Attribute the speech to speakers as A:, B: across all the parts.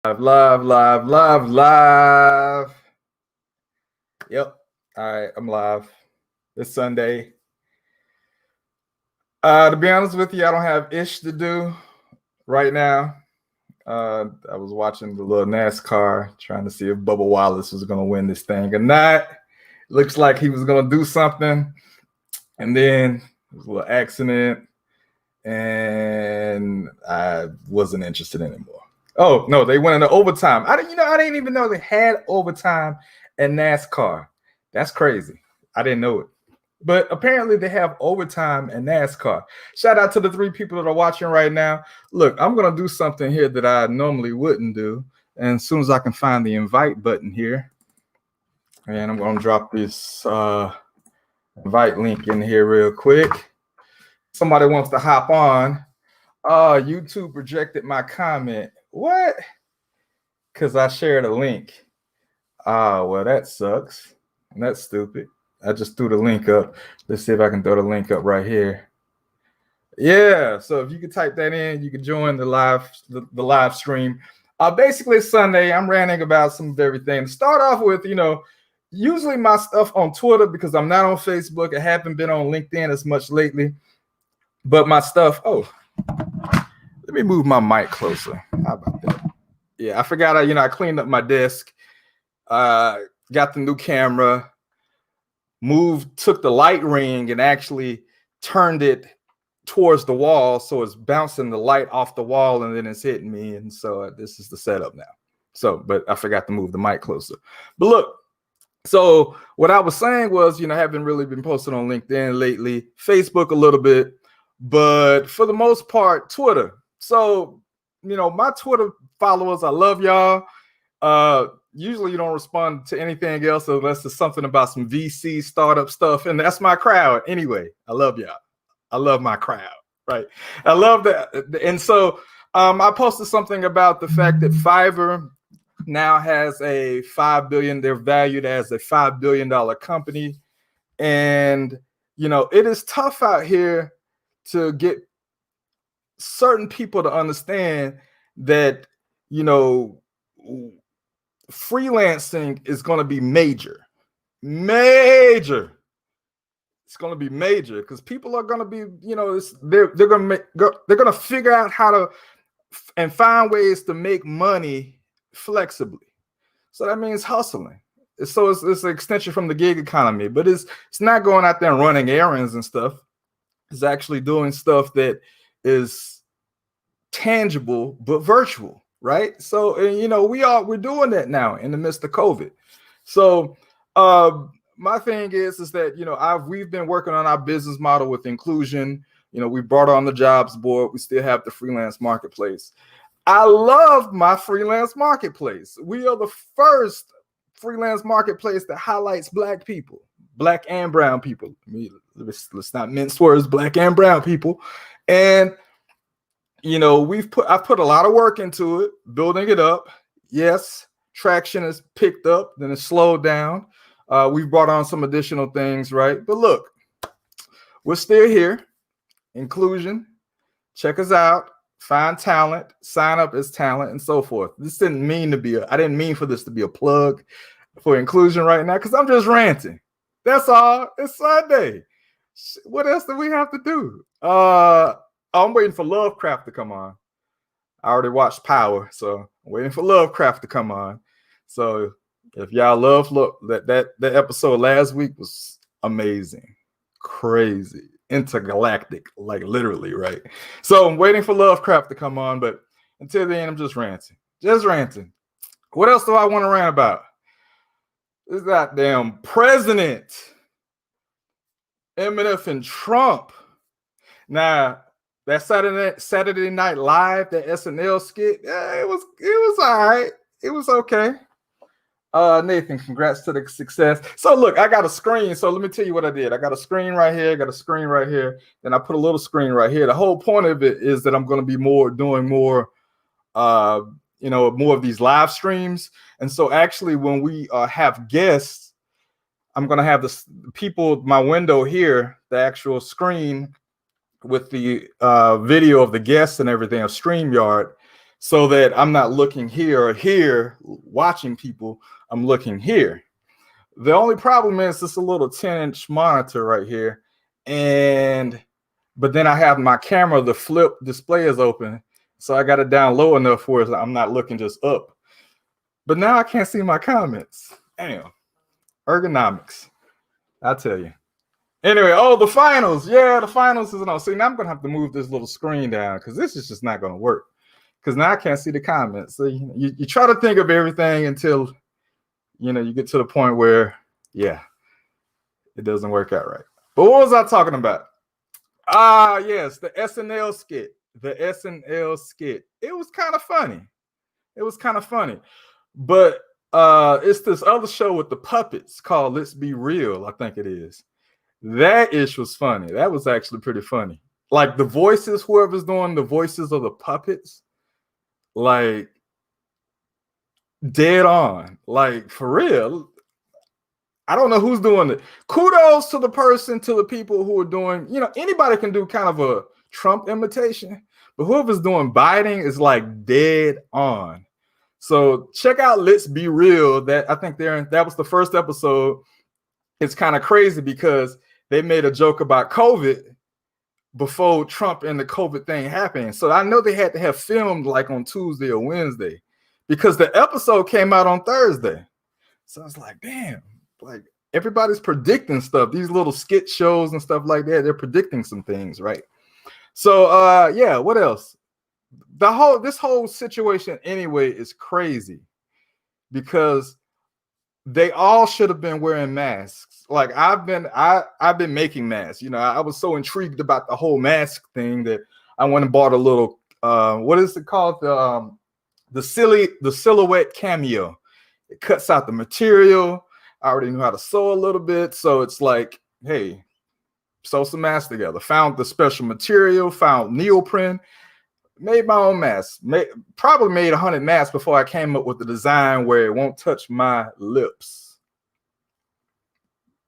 A: Live. Yep. All right, I'm live. It's Sunday. To be honest with you, I don't have ish to do right now. I was watching the little NASCAR, trying to see if Bubba Wallace was going to win this thing or not. Looks like he was going to do something, and then there was a little accident, and I wasn't interested anymore. Oh no, they went into overtime. I didn't even know they had overtime in NASCAR. That's crazy. I didn't know it. But apparently they have overtime in NASCAR. Shout out to the 3 people that are watching right now. Look, I'm going to do something here that I normally wouldn't do. And as soon as I can find the invite button here, and I'm going to drop this invite link in here real quick. Somebody wants to hop on. YouTube rejected my comment. What? Because I shared a link. Well, that sucks. That's stupid. I just threw the link up. Let's see if I can throw the link up right here. Yeah, so if you could type that in, you can join the live stream. Basically, it's Sunday. I'm ranting about some of everything. To start off with, usually my stuff on Twitter, because I'm not on Facebook. I haven't been on LinkedIn as much lately. But my stuff, let me move my mic closer. How about that? Yeah, I forgot I cleaned up my desk. Got the new camera. Took the light ring and actually turned it towards the wall, so it's bouncing the light off the wall and then it's hitting me. And so this is the setup now. But I forgot to move the mic closer. But look, so what I was saying was, I haven't really been posting on LinkedIn lately, Facebook a little bit, but for the most part, Twitter. So, my Twitter followers, I love y'all. Usually you don't respond to anything else unless it's something about some VC startup stuff, and that's my crowd anyway. I love y'all. I love my crowd, right? I love that. And so I posted something about the fact that Fiverr now has they're valued as a $5 billion company. And, it is tough out here to get certain people to understand that, freelancing is going to be major. It's going to be major because people are going to be, they're going to figure out how to and find ways to make money flexibly. So that means hustling. So it's an extension from the gig economy, but it's not going out there and running errands and stuff. It's actually doing stuff that is tangible but virtual. Right. So, we're doing that now in the midst of COVID. So my thing is that, we've been working on our business model with inclusion. We brought on the jobs board. We still have the freelance marketplace. I love my freelance marketplace. We are the first freelance marketplace that highlights Black people, Black and brown people. Let's not mince words, Black and brown people. And I've put a lot of work into it, building it up. Yes, traction has picked up, then it's slowed down. We've brought on some additional things, right? But look, we're still here. Inclusion, check us out, find talent, sign up as talent, and so forth. I didn't mean for this to be a plug for inclusion right now, because I'm just ranting. That's all. It's Sunday. What else do we have to do? I'm waiting for Lovecraft to come on. I already watched Power, so I'm waiting for Lovecraft to come on. So if y'all love that episode last week was amazing, crazy, intergalactic, like literally, right? So I'm waiting for Lovecraft to come on, but until then, I'm just ranting. What else do I want to rant about? This goddamn president, MNF and Trump. Now, that Saturday Night Live, that SNL skit, it was all right. It was okay. Nathan, congrats to the success. So look, I got a screen. So let me tell you what I did. I got a screen right here. Then I put a little screen right here. The whole point of it is that I'm going to be doing more of these live streams. And so actually when we have guests, I'm going to have my window here, the actual screen with the video of the guests and everything of StreamYard. so that I'm not looking here or here watching people. I'm looking here. The only problem is it's a little 10-inch monitor right here. But then I have my camera, the flip display is open. So I got it down low enough where I'm not looking just up. But now I can't see my comments. Damn. Ergonomics. I tell you. Anyway, the finals. Yeah, the finals is on. See, now I'm going to have to move this little screen down because this is just not going to work. Because now I can't see the comments. So you try to think of everything until, you get to the point where, yeah, it doesn't work out right. But what was I talking about? Yes, the SNL skit. The SNL skit. It was kind of funny. But it's this other show with the puppets called Let's Be Real, I think it is. That ish was funny. That was actually pretty funny. Like the voices, whoever's doing the voices of the puppets, like dead on. Like for real. I don't know who's doing it. Kudos to the people who are doing, anybody can do kind of a Trump imitation, but whoever's doing Biden is like dead on. So check out Let's Be Real. That I think that was the first episode. It's kind of crazy because they made a joke about COVID before Trump and the COVID thing happened. So I know they had to have filmed like on Tuesday or Wednesday because the episode came out on Thursday. So I was like, damn, like everybody's predicting stuff. These little skit shows and stuff like that, they're predicting some things, right? So yeah, what else? This whole situation anyway is crazy because they all should have been wearing masks. Like I've been making masks. I was so intrigued about the whole mask thing that I went and bought a little what is it called? The silhouette cameo. It cuts out the material. I already knew how to sew a little bit, so it's like, hey, sew some masks together. Found the special material, found neoprene. Made my own mask. Probably made 100 masks before I came up with the design where it won't touch my lips.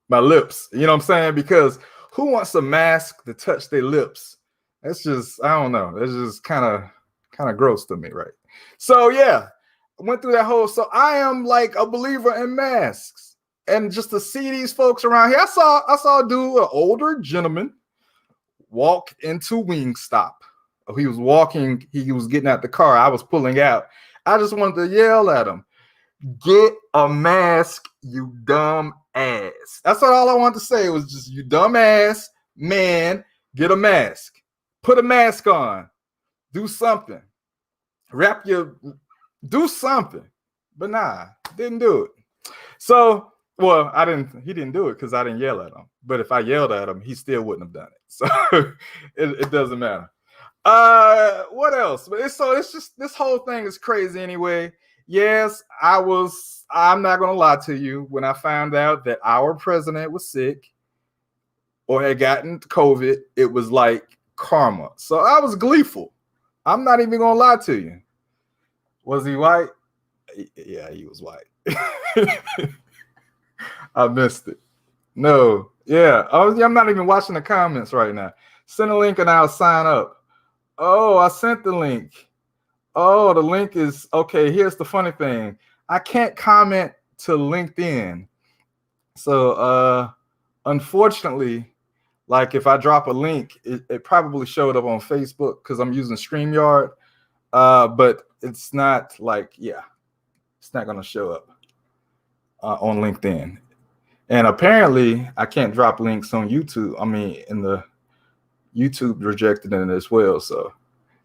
A: You know what I'm saying? Because who wants a mask to touch their lips? That's just, I don't know. That's just kind of gross to me, right? So yeah, I went through that whole. So I am like a believer in masks, and just to see these folks around here, I saw a dude, an older gentleman, walk into Wingstop. He was walking, he was getting out the car. I was pulling out. I just wanted to yell at him, get a mask, you dumb ass. That's all I wanted to say. It was just, you dumb ass, man, get a mask. Put a mask on. Do something. Do something. But nah, didn't do it. So, well, he didn't do it because I didn't yell at him. But if I yelled at him, he still wouldn't have done it. So it doesn't matter. What else? It's just, this whole thing is crazy anyway. Yes, I'm not gonna lie to you. When I found out that our president was sick or had gotten COVID, it was like karma. So I was gleeful. I'm not even gonna lie to you. Was he white? Yeah, he was white. I missed it. No, yeah. I'm not even watching the comments right now. Send a link and I'll sign up. Oh, I sent the link. Oh, the link is okay. Here's the funny thing. I can't comment to LinkedIn. So unfortunately, like if I drop a link, it probably showed up on Facebook because I'm using StreamYard. But it's not like, yeah, it's not gonna show up on LinkedIn. And apparently I can't drop links on YouTube. I mean, in the YouTube rejected it as well. So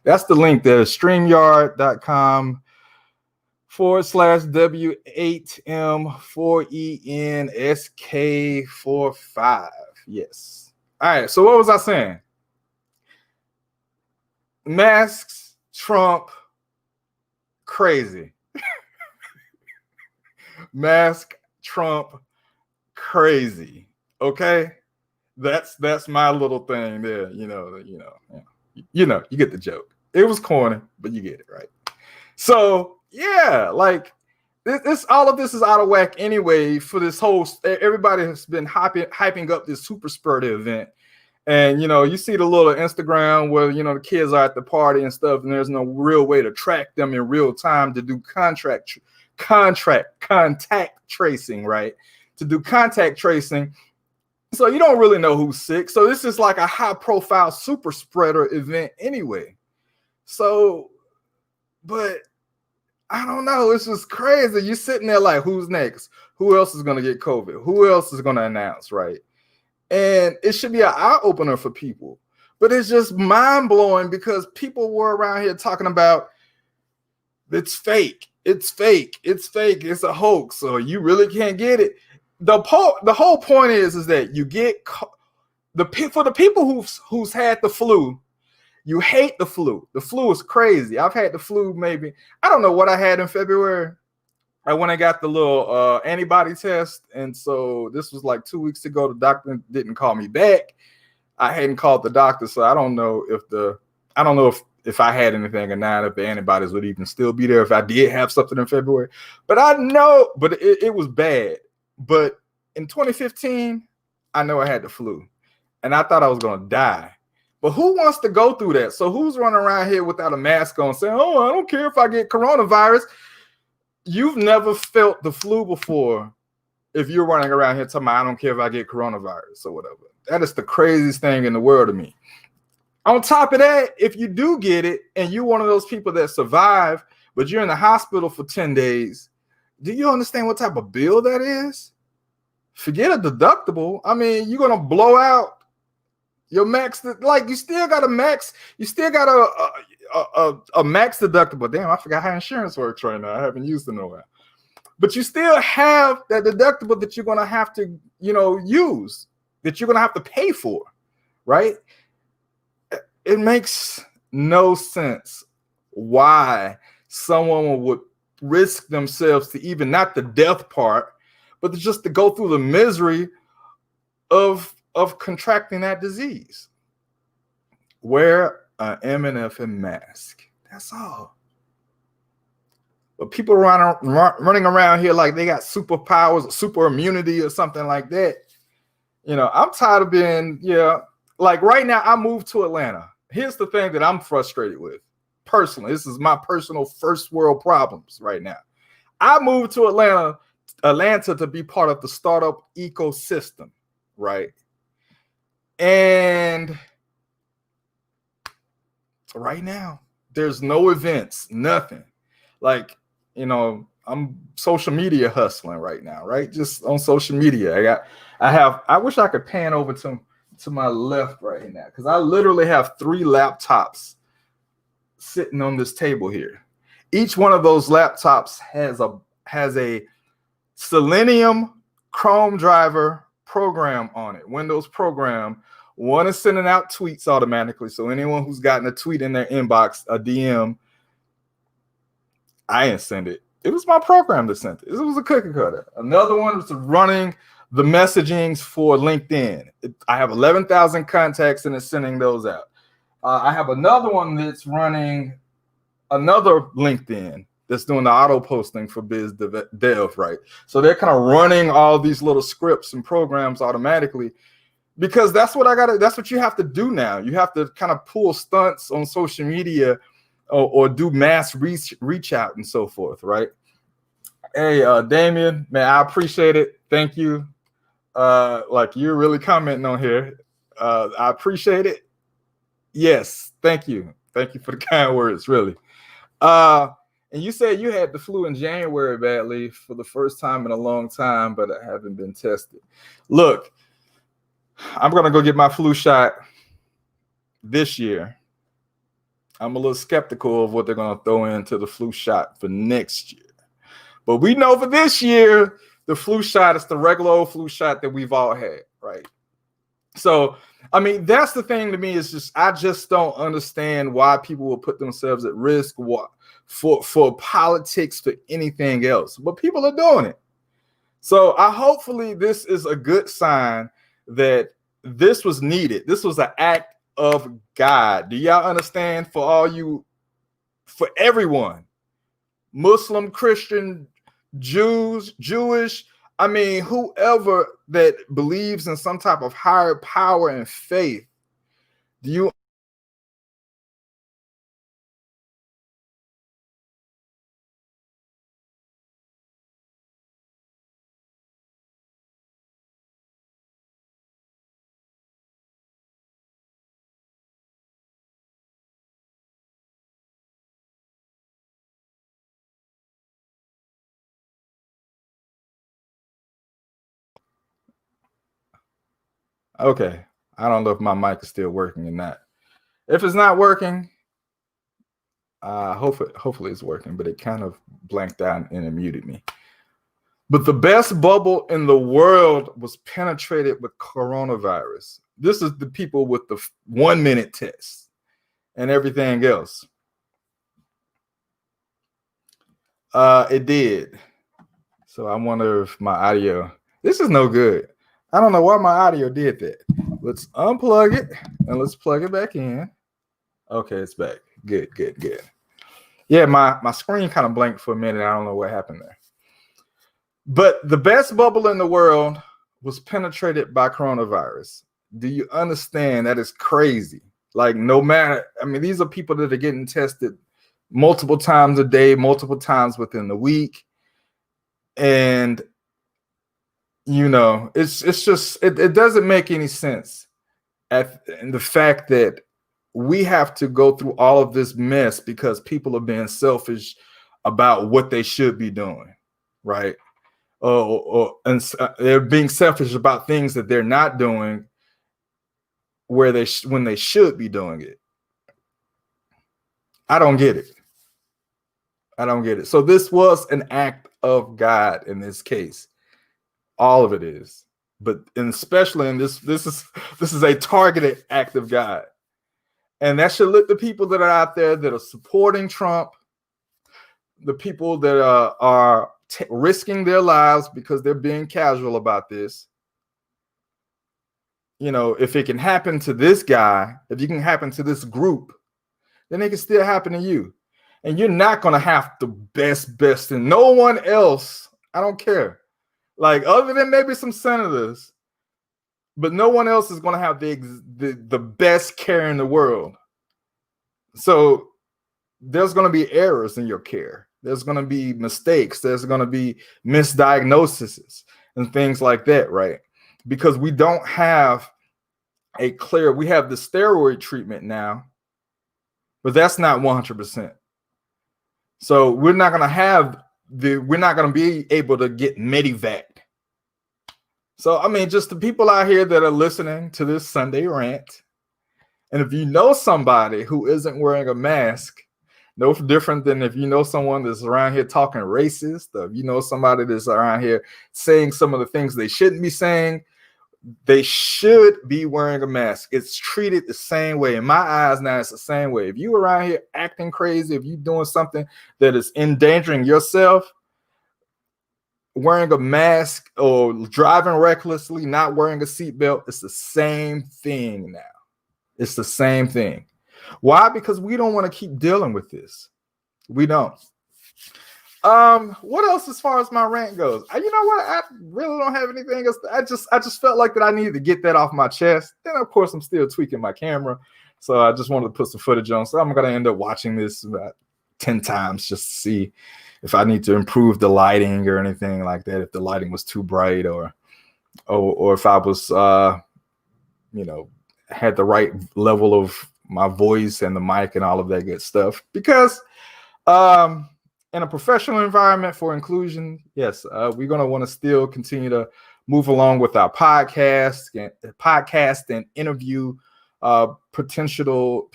A: that's the link there, streamyard.com/W8M4ENSK45. Yes. All right. So what was I saying? Masks, Trump, crazy. Mask, Trump, crazy. Okay. That's my little thing there. You get the joke. It was corny, but you get it, right? So yeah, like this all of this is out of whack anyway. For this whole, everybody has been hyping up this super spreader event, And you see the little Instagram where the kids are at the party and stuff, and there's no real way to track them in real time to do contact tracing, right? To do contact tracing. So you don't really know who's sick. So this is like a high profile super spreader event anyway. So, but I don't know. It's just crazy. You're sitting there like, who's next? Who else is going to get COVID? Who else is going to announce, right? And it should be an eye opener for people. But it's just mind blowing because people were around here talking about it's fake. It's fake. It's fake. It's a hoax. So you really can't get it. The whole point is that you get for the people who's had the flu. You hate the flu. The flu is crazy. I've had the flu maybe. I don't know what I had in February. I went and got the little antibody test. And so this was like 2 weeks ago. The doctor didn't call me back. I hadn't called the doctor. So I don't know if I had anything or not, if the antibodies would even still be there if I did have something in February. But I know, but it was bad. But in 2015, I know I had the flu. And I thought I was going to die. But who wants to go through that? So who's running around here without a mask on saying, oh, I don't care if I get coronavirus. You've never felt the flu before if you're running around here talking about, I don't care if I get coronavirus or whatever. That is the craziest thing in the world to me. On top of that, if you do get it and you're one of those people that survive, but you're in the hospital for 10 days, do you understand what type of bill that is? Forget a deductible. I mean, you're going to blow out your max, like you still got a max, you still got a max deductible. Damn, I forgot how insurance works right now. I haven't used it in a while. But you still have that deductible that you're going to have to, use, that you're going to have to pay for, right? It makes no sense why someone would risk themselves to even not the death part, but just to go through the misery of contracting that disease. Wear an M&F mask. That's all. But people running around here like they got superpowers, super immunity or something like that. I'm tired of being, like right now I moved to Atlanta. Here's the thing that I'm frustrated with. Personally, this is my personal first world problems right now. I moved to Atlanta to be part of the startup ecosystem, right? And right now, there's no events, nothing. Like, I'm social media hustling right now, right? Just on social media. I wish I could pan over to my left right now because I literally have 3 laptops sitting on this table here. Each one of those laptops has a Selenium Chrome driver program on it, Windows program. One is sending out tweets automatically. So anyone who's gotten a tweet in their inbox, a DM, I didn't send it. It was my program that sent it. It was a cookie cutter. Another one was running the messagings for LinkedIn. I have 11,000 contacts and it's sending those out. I have another one that's running another LinkedIn that's doing the auto posting for biz dev, right? So they're kind of running all these little scripts and programs automatically because that's what you have to do now. You have to kind of pull stunts on social media or do mass reach out and so forth, right? Hey, Damien, man, I appreciate it. Thank you. Like you're really commenting on here. I appreciate it. Yes, thank you. Thank you for the kind words, really. And you said you had the flu in January badly for the first time in a long time, but I haven't been tested. Look, I'm going to go get my flu shot this year. I'm a little skeptical of what they're going to throw into the flu shot for next year. But we know for this year, the flu shot is the regular old flu shot that we've all had, right? So, I mean, that's the thing to me is I just don't understand why people will put themselves at risk for politics, for anything else. But people are doing it. So hopefully this is a good sign that this was needed. This was an act of God. Do y'all understand? For everyone, Muslim, Christian, Jews, Jewish, I mean, whoever that believes in some type of higher power and faith, Do you okay? I don't know if my mic is still working or not. If it's not working, hopefully it's working, but it kind of blanked out and it muted me. But the best bubble in the world was penetrated with coronavirus. This is the people with the 1 minute test and everything else. It did. So I wonder if my audio, this is no good. I don't know why my audio did that. Let's unplug it and let's plug it back in. Okay, it's back. Good. Yeah, my screen kind of blanked for a minute. I don't know what happened there. But the best bubble in the world was penetrated by coronavirus. Do you understand? That is crazy. Like, no matter, I mean, these are people that are getting tested multiple times a day, multiple times within the week. And, you know, it's just, it doesn't make any sense in the fact that we have to go through all of this mess because people are being selfish about what they should be doing, right? And they're being selfish about things that they're not doing where when they should be doing it. I don't get it. So this was an act of God in this case. All of it is, but especially in this is a targeted act of God, and that should let the people that are out there that are supporting Trump, the people that are risking their lives because they're being casual about this. You know, if it can happen to this guy, if you can happen to this group, then it can still happen to you. And you're not going to have the best, and no one else, I don't care. Like, other than maybe some senators, but no one else is going to have the best care in the world. So there's going to be errors in your care. There's going to be mistakes. There's going to be misdiagnoses and things like that, right? Because we don't have we have the steroid treatment now, but that's not 100%. So we're not going to be able to get Medivac. So, I mean, just the people out here that are listening to this Sunday rant, and if you know somebody who isn't wearing a mask, no different than if you know someone that's around here talking racist, or if you know somebody that's around here saying some of the things they shouldn't be saying, they should be wearing a mask. It's treated the same way. In my eyes now, it's the same way. If you around here acting crazy, if you're doing something that is endangering yourself, wearing a mask or driving recklessly, not wearing a seatbelt, it's the same thing now. It's the same thing. Why? Because we don't want to keep dealing with this. We don't. What else as far as my rant goes? You know what? I really don't have anything else. I just felt like that I needed to get that off my chest. And of course, I'm still tweaking my camera. So I just wanted to put some footage on. So I'm going to end up watching this about 10 times just to see if I need to improve the lighting or anything like that. If the lighting was too bright or if I was, had the right level of my voice and the mic and all of that good stuff. Because in a professional environment for inclusion, yes, we're going to want to still continue to move along with our podcast and interview potential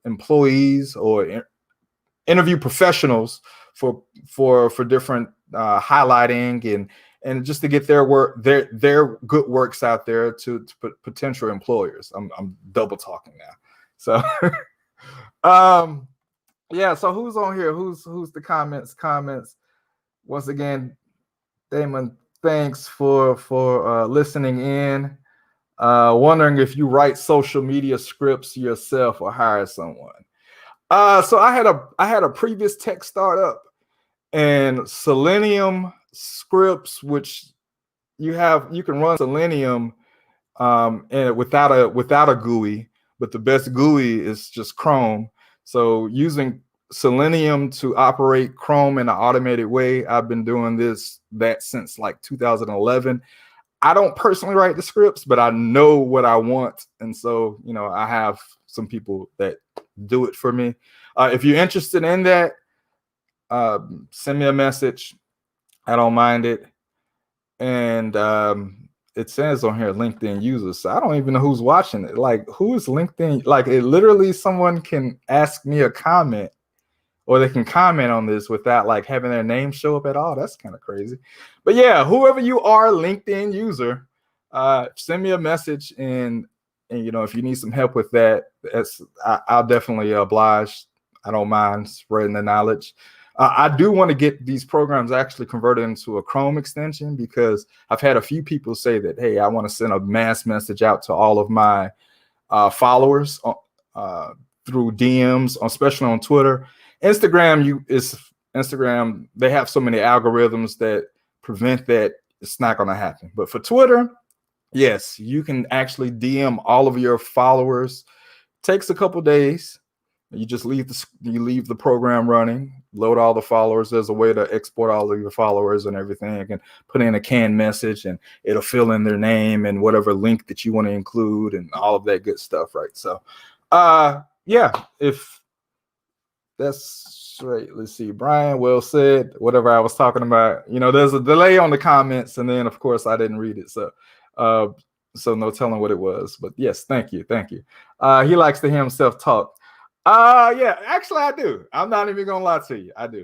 A: employees or interview professionals for different highlighting and just to get their work, their good works out there to potential employers. I'm double talking now. So, yeah. So who's on here? Who's the comments? Once again, Damon, thanks for listening in. Wondering if you write social media scripts yourself or hire someone. So I had a previous tech startup and Selenium scripts, which you can run Selenium and without a GUI, but the best GUI is just Chrome. So using Selenium to operate Chrome in an automated way, I've been doing that since like 2011. I don't personally write the scripts, but I know what I want, and so I have some people that do it for me. If you're interested in that, send me a message. I don't mind it. And it says on here LinkedIn users, so I don't even know who's watching it. Like, who is LinkedIn? Like, it literally, someone can ask me a comment, or they can comment on this without like having their name show up at all. That's kind of crazy. But yeah, whoever you are, LinkedIn user, send me a message, and if you need some help with that, I'll definitely oblige. I don't mind spreading the knowledge. I do want to get these programs actually converted into a Chrome extension, because I've had a few people say that, hey, I want to send a mass message out to all of my followers through DMs, especially on Twitter. Instagram, they have so many algorithms that prevent that. It's not going to happen. But for Twitter, yes, you can actually DM all of your followers. Takes a couple days. You just leave the program running, load all the followers. There's a way to export all of your followers and everything. You can put in a canned message, and it'll fill in their name and whatever link that you want to include and all of that good stuff, right? So, yeah, if that's right. Let's see. Brian, well said. Whatever I was talking about, there's a delay on the comments, and then of course I didn't read it, so no telling what it was. But yes, thank you. He likes to hear himself talk. Yeah, actually I do. I'm not even gonna lie to you. I do.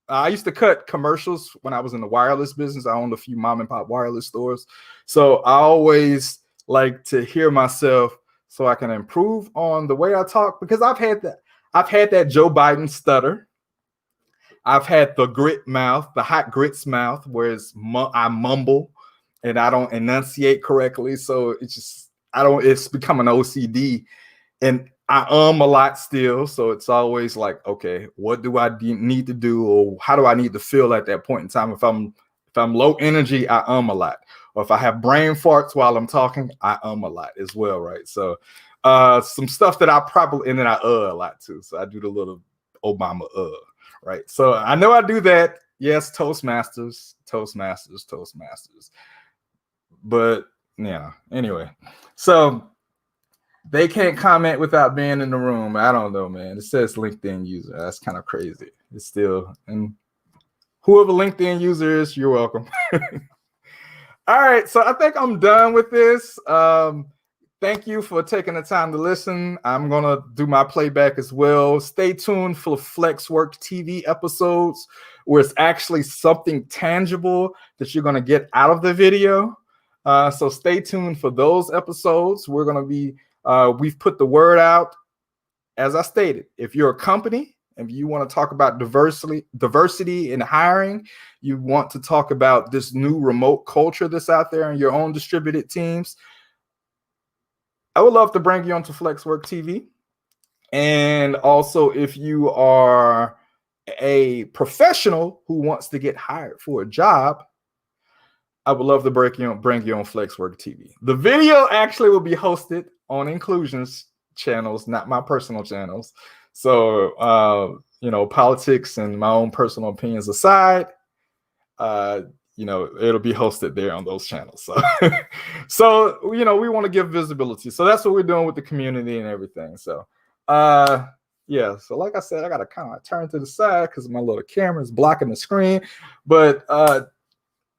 A: I used to cut commercials when I was in the wireless business. I owned a few mom and pop wireless stores, so I always like to hear myself so I can improve on the way I talk, because I've had that Joe Biden stutter. I've had the grit mouth, the hot grits mouth, where I mumble and I don't enunciate correctly. So it's become an OCD, and I a lot still. So it's always like, okay, what do I need to do, or how do I need to feel at that point in time? If I'm low energy, I a lot. Or if I have brain farts while I'm talking, I a lot as well, right? So some stuff that I probably, and then I a lot too. So I do the little Obama right? So I know I do that. Yes, Toastmasters. But yeah, anyway. So they can't comment without being in the room. I don't know, man. It says LinkedIn user. That's kind of crazy. It's still, and whoever LinkedIn user is, you're welcome. All right, so I think I'm done with this. Thank you for taking the time to listen. I'm going to do my playback as well. Stay tuned for FlexWork TV episodes, where it's actually something tangible that you're going to get out of the video. So stay tuned for those episodes. We're going to be, we've put the word out. As I stated, if you're a company, if you want to talk about diversity in hiring, you want to talk about this new remote culture that's out there in your own distributed teams, I would love to bring you onto FlexWork TV. And also, if you are a professional who wants to get hired for a job, I would love to bring you on FlexWork TV. The video actually will be hosted on Inclusion's channels, not my personal channels. So, politics and my own personal opinions aside, it'll be hosted there on those channels. So, we want to give visibility. So that's what we're doing with the community and everything. So, yeah. So like I said, I got to kind of turn to the side because my little camera is blocking the screen. But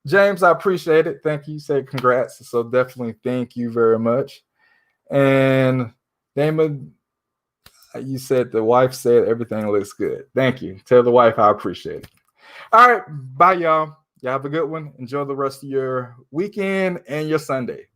A: James, I appreciate it. Thank you. Say congrats. So definitely thank you very much. And Damon, you said the wife said everything looks good. Thank you. Tell the wife I appreciate it. All right. Bye, y'all. Y'all have a good one. Enjoy the rest of your weekend and your Sunday.